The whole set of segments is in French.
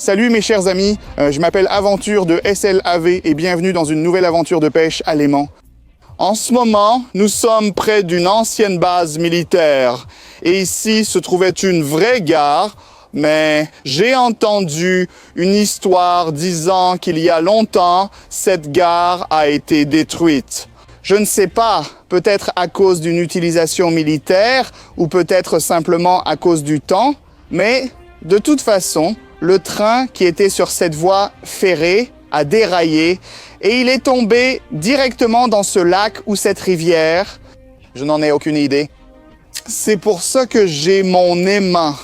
Salut mes chers amis, je m'appelle Aventure de SLAV et bienvenue dans une nouvelle aventure de pêche à l'aimant. En ce moment, nous sommes près d'une ancienne base militaire et ici se trouvait une vraie gare, mais j'ai entendu une histoire disant qu'il y a longtemps, cette gare a été détruite. Je ne sais pas, peut-être à cause d'une utilisation militaire ou peut-être simplement à cause du temps, mais de toute façon, le train qui était sur cette voie ferrée a déraillé et il est tombé directement dans ce lac ou cette rivière. Je n'en ai aucune idée. C'est pour ça que j'ai mon aimant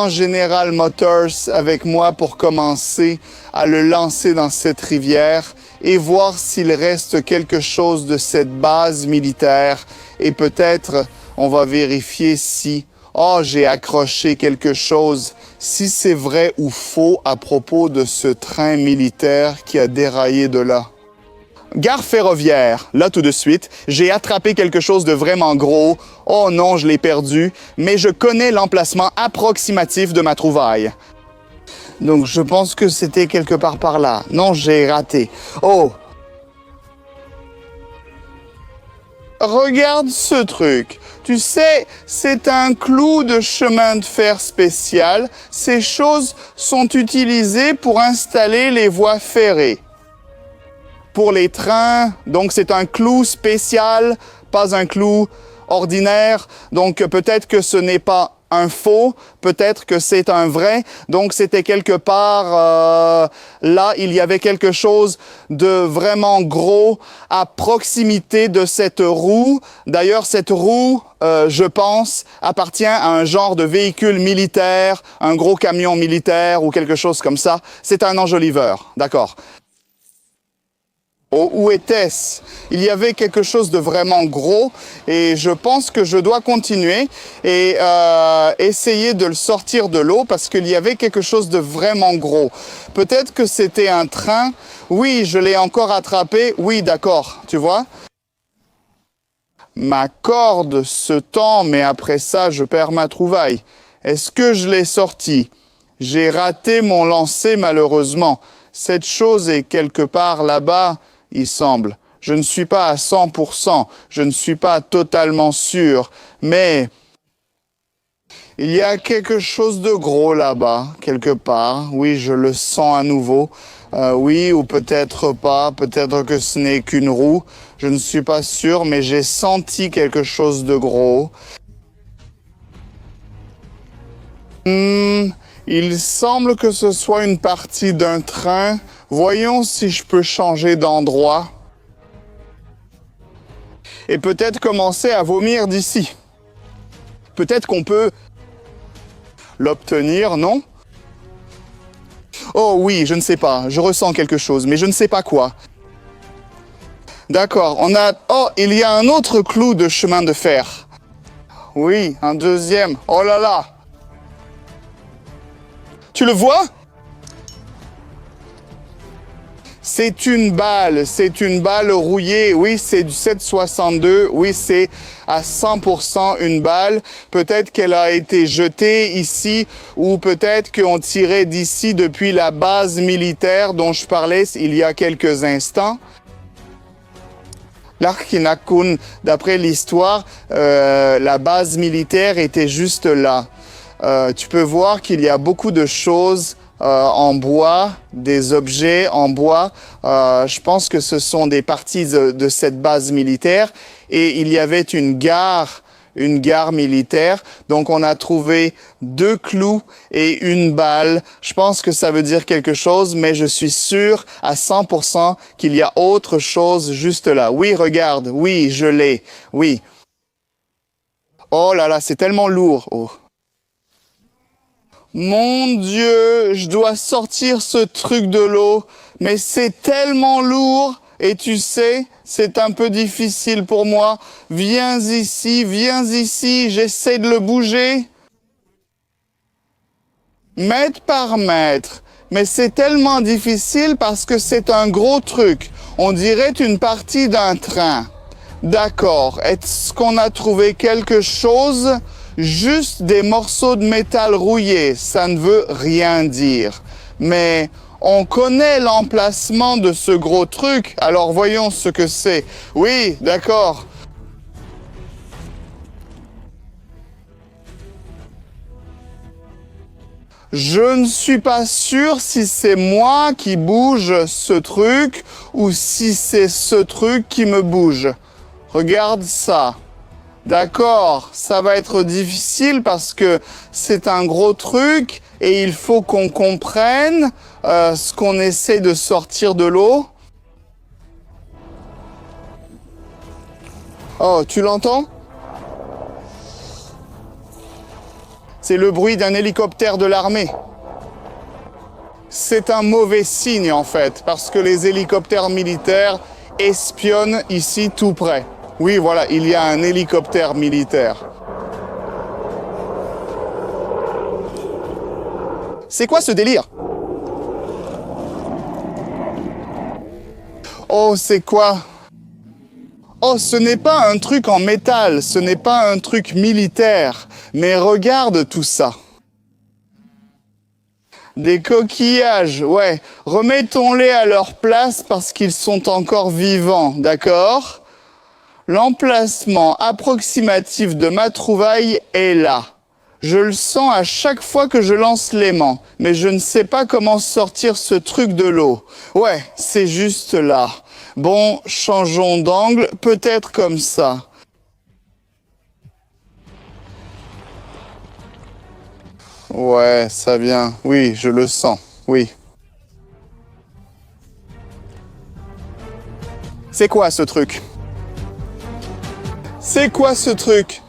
General Motors avec moi pour commencer à le lancer dans cette rivière et voir s'il reste quelque chose de cette base militaire. Et peut-être on va vérifier si, j'ai accroché quelque chose, si c'est vrai ou faux à propos de ce train militaire qui a déraillé de là. Gare ferroviaire, là tout de suite, j'ai attrapé quelque chose de vraiment gros. Oh non, je l'ai perdu, mais je connais l'emplacement approximatif de ma trouvaille. Donc je pense que c'était quelque part par là. Non, j'ai raté. Oh! Regarde ce truc. Tu sais, c'est un clou de chemin de fer spécial. Ces choses sont utilisées pour installer les voies ferrées. Pour les trains, donc c'est un clou spécial, pas un clou ordinaire. Donc peut-être que ce n'est pas un faux, peut-être que c'est un vrai. Donc c'était quelque part, là, il y avait quelque chose de vraiment gros à proximité de cette roue. D'ailleurs, cette roue, je pense, appartient à un genre de véhicule militaire, un gros camion militaire ou quelque chose comme ça. C'est un enjoliveur, d'accord. Oh, où était-ce? Il y avait quelque chose de vraiment gros et je pense que je dois continuer et essayer de le sortir de l'eau parce qu'il y avait quelque chose de vraiment gros. Peut-être que c'était un train. Oui, je l'ai encore attrapé. Oui, d'accord, tu vois? Ma corde se tend, mais après ça, je perds ma trouvaille. Est-ce que je l'ai sorti? J'ai raté mon lancer malheureusement. Cette chose est quelque part là-bas. Il semble. Je ne suis pas à 100%, je ne suis pas totalement sûr, mais il y a quelque chose de gros là-bas, quelque part. Oui, je le sens à nouveau. Oui, ou peut-être pas, peut-être que ce n'est qu'une roue. Je ne suis pas sûr, mais j'ai senti quelque chose de gros. Il semble que ce soit une partie d'un train. Voyons si je peux changer d'endroit. Et peut-être commencer à vomir d'ici. Peut-être qu'on peut l'obtenir, non? Oh oui, je ne sais pas. Je ressens quelque chose, mais je ne sais pas quoi. D'accord, on a... Oh, il y a un autre clou de chemin de fer. Oui, un deuxième. Oh là là! Tu le vois? C'est une balle rouillée, oui, c'est du 7,62, oui, c'est à 100% une balle. Peut-être qu'elle a été jetée ici ou peut-être qu'on tirait d'ici depuis la base militaire dont je parlais il y a quelques instants. L'Arkinakun, d'après l'histoire, la base militaire était juste là. Tu peux voir qu'il y a beaucoup de choses en bois, des objets en bois. Je pense que ce sont des parties de cette base militaire. Et il y avait une gare militaire. Donc on a trouvé 2 clous et une balle. Je pense que ça veut dire quelque chose, mais je suis sûr à 100% qu'il y a autre chose juste là. Oui, regarde, oui, je l'ai, oui. Oh là là, c'est tellement lourd. Oh. Mon Dieu, je dois sortir ce truc de l'eau, mais c'est tellement lourd et tu sais, c'est un peu difficile pour moi. Viens ici, j'essaie de le bouger. Mètre par mètre, mais c'est tellement difficile parce que c'est un gros truc. On dirait une partie d'un train. D'accord, est-ce qu'on a trouvé quelque chose? Juste des morceaux de métal rouillés, ça ne veut rien dire. Mais on connaît l'emplacement de ce gros truc, alors voyons ce que c'est. Oui, d'accord. Je ne suis pas sûr si c'est moi qui bouge ce truc ou si c'est ce truc qui me bouge. Regarde ça. D'accord, ça va être difficile parce que c'est un gros truc et il faut qu'on comprenne ce qu'on essaie de sortir de l'eau. Oh, tu l'entends? C'est le bruit d'un hélicoptère de l'armée. C'est un mauvais signe en fait, parce que les hélicoptères militaires espionnent ici tout près. Oui, voilà, il y a un hélicoptère militaire. C'est quoi ce délire? Oh, c'est quoi? Oh, ce n'est pas un truc en métal, ce n'est pas un truc militaire. Mais regarde tout ça. Des coquillages, ouais. Remettons-les à leur place parce qu'ils sont encore vivants, d'accord? L'emplacement approximatif de ma trouvaille est là. Je le sens à chaque fois que je lance l'aimant, mais je ne sais pas comment sortir ce truc de l'eau. Ouais, c'est juste là. Bon, changeons d'angle, peut-être comme ça. Ouais, ça vient. Oui, je le sens. Oui. C'est quoi ce truc? C'est quoi ce truc?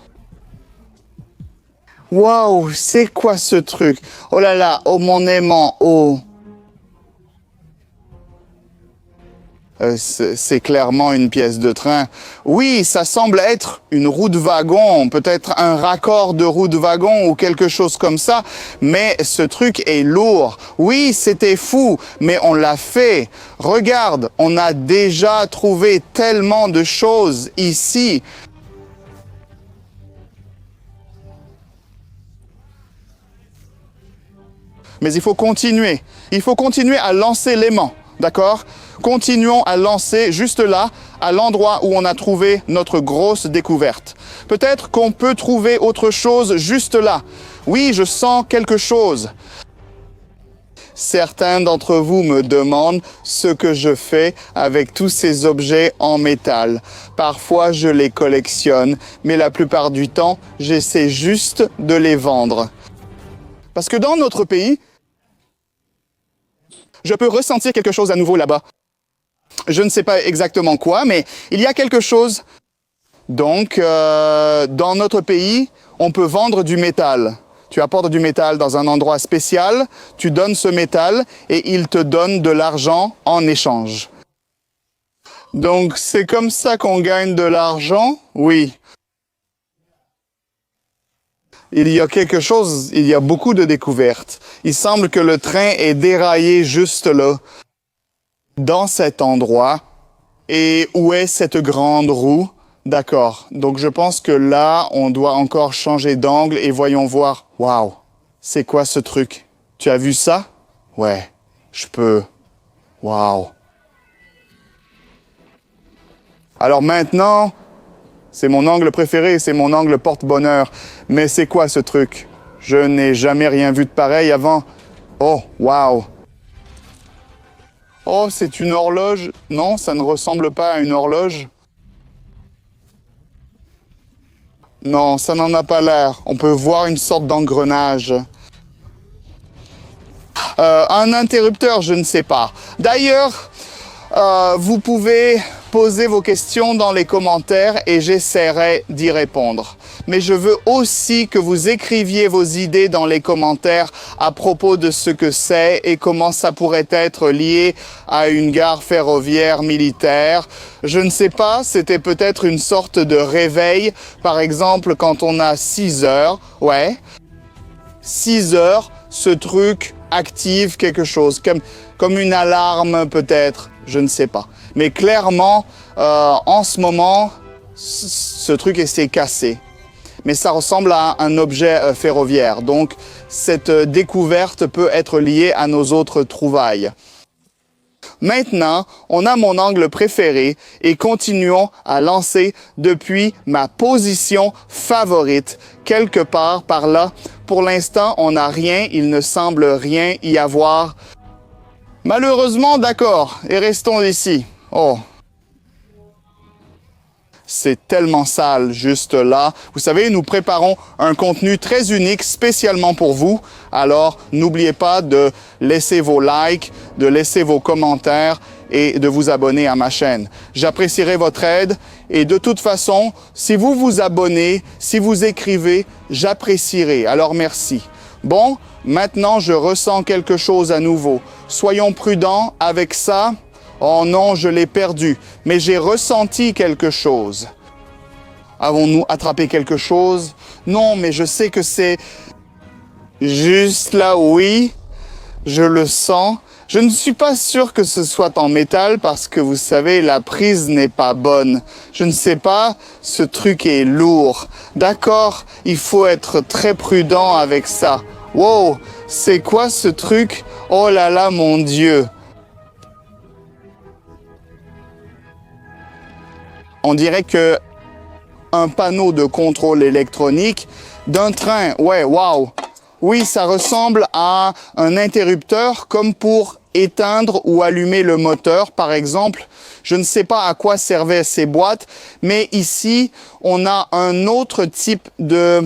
Waouh, c'est quoi ce truc? Oh là là, oh mon aimant, oh. C'est clairement une pièce de train. Oui, ça semble être une roue de wagon, peut-être un raccord de roue de wagon ou quelque chose comme ça, mais ce truc est lourd. Oui, c'était fou, mais on l'a fait. Regarde, on a déjà trouvé tellement de choses ici. Mais il faut continuer. Il faut continuer à lancer l'aimant, d'accord? Continuons à lancer juste là, à l'endroit où on a trouvé notre grosse découverte. Peut-être qu'on peut trouver autre chose juste là. Oui, je sens quelque chose. Certains d'entre vous me demandent ce que je fais avec tous ces objets en métal. Parfois, je les collectionne, mais la plupart du temps, j'essaie juste de les vendre. Parce que dans notre pays, je peux ressentir quelque chose à nouveau là-bas. Je ne sais pas exactement quoi, mais il y a quelque chose. Donc, dans notre pays, on peut vendre du métal. Tu apportes du métal dans un endroit spécial, tu donnes ce métal et il te donne de l'argent en échange. Donc, c'est comme ça qu'on gagne de l'argent? Oui. Il y a quelque chose, il y a beaucoup de découvertes. Il semble que le train est déraillé juste là, dans cet endroit. Et où est cette grande roue? D'accord. Donc je pense que là, on doit encore changer d'angle et voyons voir. Waouh, c'est quoi ce truc? Tu as vu ça? Ouais, je peux. Waouh. Alors maintenant, c'est mon angle préféré, c'est mon angle porte-bonheur. Mais c'est quoi ce truc? Je n'ai jamais rien vu de pareil avant. Oh, waouh. Oh, c'est une horloge. Non, ça ne ressemble pas à une horloge. Non, ça n'en a pas l'air. On peut voir une sorte d'engrenage. Un interrupteur, je ne sais pas. D'ailleurs, vous pouvez poser vos questions dans les commentaires et j'essaierai d'y répondre. Mais je veux aussi que vous écriviez vos idées dans les commentaires à propos de ce que c'est et comment ça pourrait être lié à une gare ferroviaire militaire. Je ne sais pas, c'était peut-être une sorte de réveil. Par exemple, quand on a 6 heures, ouais, 6 heures, ce truc active quelque chose, comme une alarme peut-être, je ne sais pas. Mais clairement, en ce moment, ce truc s'est cassé. Mais ça ressemble à un objet ferroviaire. Donc, cette découverte peut être liée à nos autres trouvailles. Maintenant, on a mon angle préféré et continuons à lancer depuis ma position favorite, quelque part par là. Pour l'instant, on n'a rien, il ne semble rien y avoir. Malheureusement, d'accord, et restons ici. Oh, c'est tellement sale juste là. Vous savez, nous préparons un contenu très unique spécialement pour vous. Alors, n'oubliez pas de laisser vos likes, de laisser vos commentaires et de vous abonner à ma chaîne. J'apprécierai votre aide et de toute façon, si vous vous abonnez, si vous écrivez, j'apprécierai. Alors, merci. Bon, maintenant, je ressens quelque chose à nouveau. Soyons prudents avec ça. Oh non, je l'ai perdu, mais j'ai ressenti quelque chose. Avons-nous attrapé quelque chose? Non, mais je sais que c'est juste là, oui, je le sens. Je ne suis pas sûr que ce soit en métal parce que vous savez, la prise n'est pas bonne. Je ne sais pas, ce truc est lourd. D'accord, il faut être très prudent avec ça. Wow, c'est quoi ce truc? Oh là là, mon Dieu! On dirait que un panneau de contrôle électronique d'un train, ouais, waouh. Oui, ça ressemble à un interrupteur comme pour éteindre ou allumer le moteur, par exemple. Je ne sais pas à quoi servaient ces boîtes, mais ici, on a un autre type de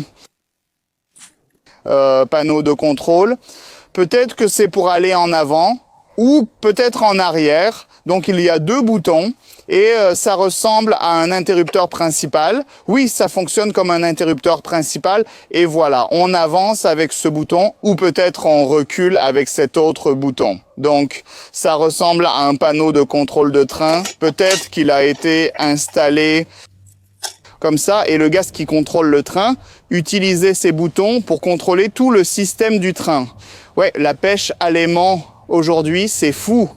panneau de contrôle. Peut-être que c'est pour aller en avant ou peut-être en arrière. Donc, il y a deux boutons et ça ressemble à un interrupteur principal. Oui, ça fonctionne comme un interrupteur principal et voilà, on avance avec ce bouton ou peut-être on recule avec cet autre bouton. Donc, ça ressemble à un panneau de contrôle de train. Peut-être qu'il a été installé comme ça et le gars qui contrôle le train utilisait ces boutons pour contrôler tout le système du train. Ouais, la pêche à l'aimant aujourd'hui, c'est fou.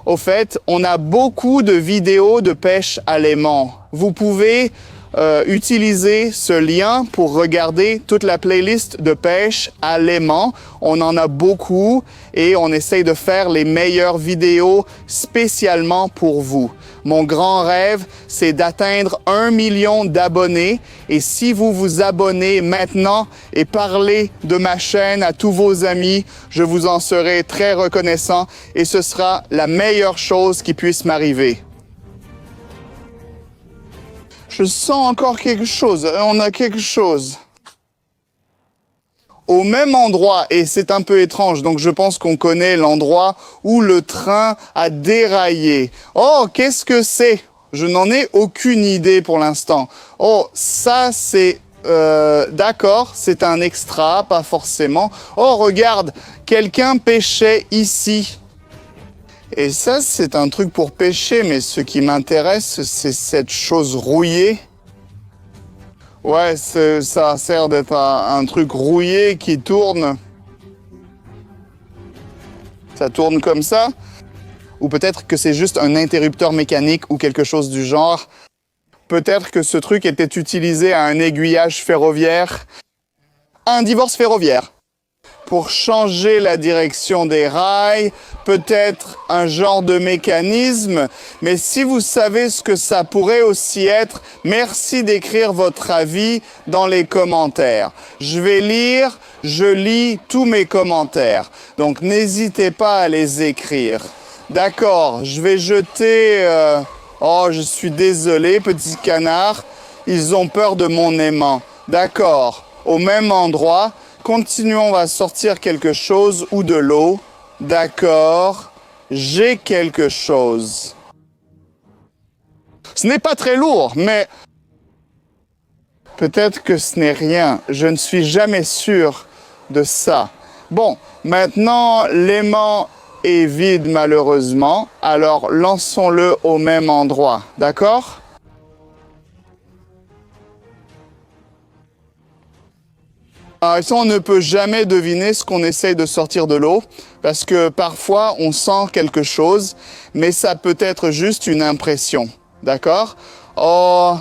Au fait, on a beaucoup de vidéos de pêche à l'aimant. Vous pouvez utiliser ce lien pour regarder toute la playlist de pêche à l'aimant. On en a beaucoup et on essaye de faire les meilleures vidéos spécialement pour vous. Mon grand rêve, c'est d'atteindre 1 million d'abonnés. Et si vous vous abonnez maintenant et parlez de ma chaîne à tous vos amis, je vous en serai très reconnaissant et ce sera la meilleure chose qui puisse m'arriver. Je sens encore quelque chose. On a quelque chose. Au même endroit, et c'est un peu étrange, donc je pense qu'on connaît l'endroit où le train a déraillé. Oh, qu'est-ce que c'est? Je n'en ai aucune idée pour l'instant. Oh, ça c'est... d'accord, c'est un extra, pas forcément. Oh, regarde, quelqu'un pêchait ici. Et ça, c'est un truc pour pêcher, mais ce qui m'intéresse, c'est cette chose rouillée. Ouais, ça sert d'être un truc rouillé qui tourne. Ça tourne comme ça. Ou peut-être que c'est juste un interrupteur mécanique ou quelque chose du genre. Peut-être que ce truc était utilisé à un aiguillage ferroviaire. Un divorce ferroviaire. Pour changer la direction des rails, peut-être un genre de mécanisme, mais si vous savez ce que ça pourrait aussi être, merci d'écrire votre avis dans les commentaires. Je lis tous mes commentaires, donc n'hésitez pas à les écrire. D'accord, je vais jeter... Oh, je suis désolé, petit canard, ils ont peur de mon aimant. D'accord, au même endroit... Continuons, on va sortir quelque chose ou de l'eau. D'accord, j'ai quelque chose. Ce n'est pas très lourd, mais peut-être que ce n'est rien. Je ne suis jamais sûr de ça. Bon, maintenant, l'aimant est vide malheureusement. Alors, lançons-le au même endroit. D'accord ? Alors, ça, on ne peut jamais deviner ce qu'on essaye de sortir de l'eau, parce que parfois, on sent quelque chose, mais ça peut être juste une impression. D'accord? Oh,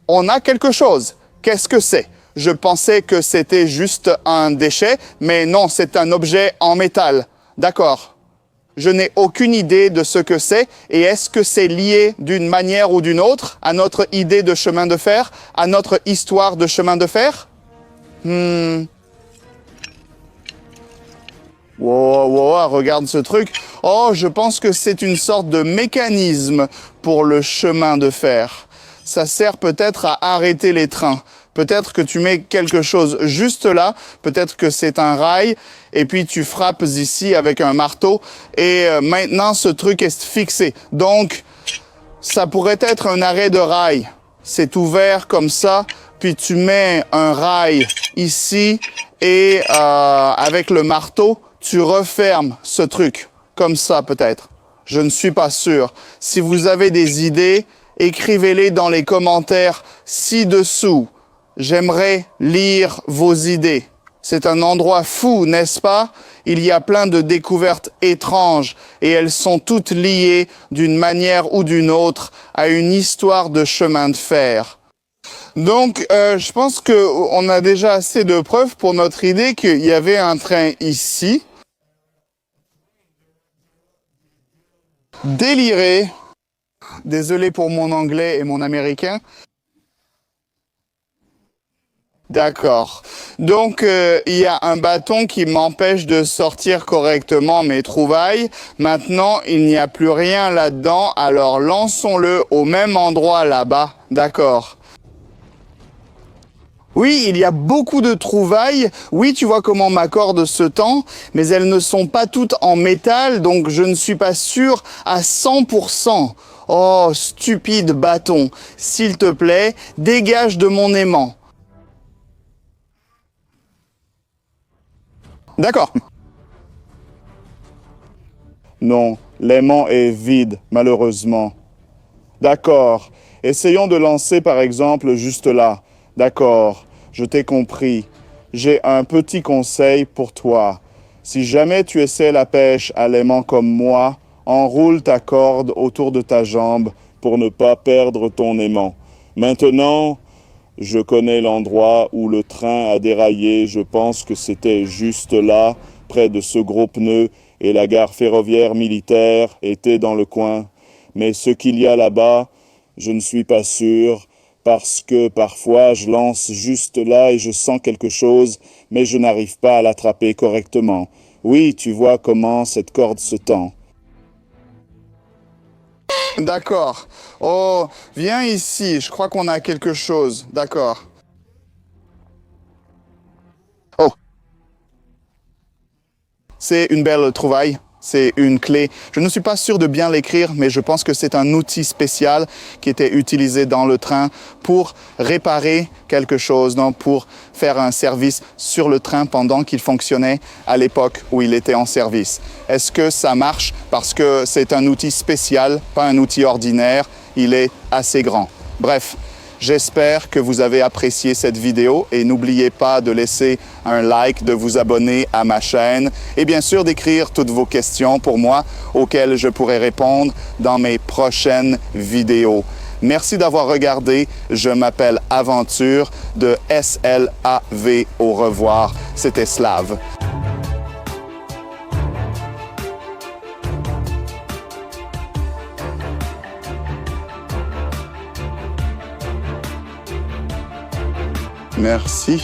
on a quelque chose. Qu'est-ce que c'est? Je pensais que c'était juste un déchet, mais non, c'est un objet en métal. D'accord. Je n'ai aucune idée de ce que c'est. Et est-ce que c'est lié d'une manière ou d'une autre à notre idée de chemin de fer, à notre histoire de chemin de fer? Wow, regarde ce truc. Oh, je pense que c'est une sorte de mécanisme pour le chemin de fer. Ça sert peut-être à arrêter les trains. Peut-être que tu mets quelque chose juste là, peut-être que c'est un rail, et puis tu frappes ici avec un marteau, et maintenant ce truc est fixé. Donc, ça pourrait être un arrêt de rail. C'est ouvert comme ça, puis tu mets un rail ici, et avec le marteau, tu refermes ce truc, comme ça peut-être. Je ne suis pas sûr. Si vous avez des idées, écrivez-les dans les commentaires ci-dessous. J'aimerais lire vos idées. C'est un endroit fou, n'est-ce pas? Il y a plein de découvertes étranges et elles sont toutes liées d'une manière ou d'une autre à une histoire de chemin de fer. Donc, je pense qu'on a déjà assez de preuves pour notre idée qu'il y avait un train ici. Déliré. Désolé pour mon anglais et mon américain. D'accord. Donc, il y a un bâton qui m'empêche de sortir correctement mes trouvailles. Maintenant, il n'y a plus rien là-dedans, alors lançons-le au même endroit là-bas. D'accord. Oui, il y a beaucoup de trouvailles. Oui, tu vois comment ma corde se tend, mais elles ne sont pas toutes en métal, donc je ne suis pas sûr à 100%. Oh, stupide bâton. S'il te plaît, dégage de mon aimant. D'accord. Non, l'aimant est vide, malheureusement. D'accord. Essayons de lancer par exemple juste là. D'accord, je t'ai compris. J'ai un petit conseil pour toi. Si jamais tu essaies la pêche à l'aimant comme moi, enroule ta corde autour de ta jambe pour ne pas perdre ton aimant. Maintenant, je connais l'endroit où le train a déraillé. Je pense que c'était juste là, près de ce gros pneu, et la gare ferroviaire militaire était dans le coin. Mais ce qu'il y a là-bas, je ne suis pas sûr, parce que parfois je lance juste là et je sens quelque chose, mais je n'arrive pas à l'attraper correctement. Oui, tu vois comment cette corde se tend. D'accord. Oh, viens ici, je crois qu'on a quelque chose. D'accord. Oh. C'est une belle trouvaille. C'est une clé. Je ne suis pas sûr de bien l'écrire, mais je pense que c'est un outil spécial qui était utilisé dans le train pour réparer quelque chose, donc pour faire un service sur le train pendant qu'il fonctionnait à l'époque où il était en service. Est-ce que ça marche? Parce que c'est un outil spécial, pas un outil ordinaire. Il est assez grand. Bref. J'espère que vous avez apprécié cette vidéo et n'oubliez pas de laisser un like, de vous abonner à ma chaîne et bien sûr d'écrire toutes vos questions pour moi auxquelles je pourrai répondre dans mes prochaines vidéos. Merci d'avoir regardé. Je m'appelle Aventure de SLAV. Au revoir. C'était Slave. Merci.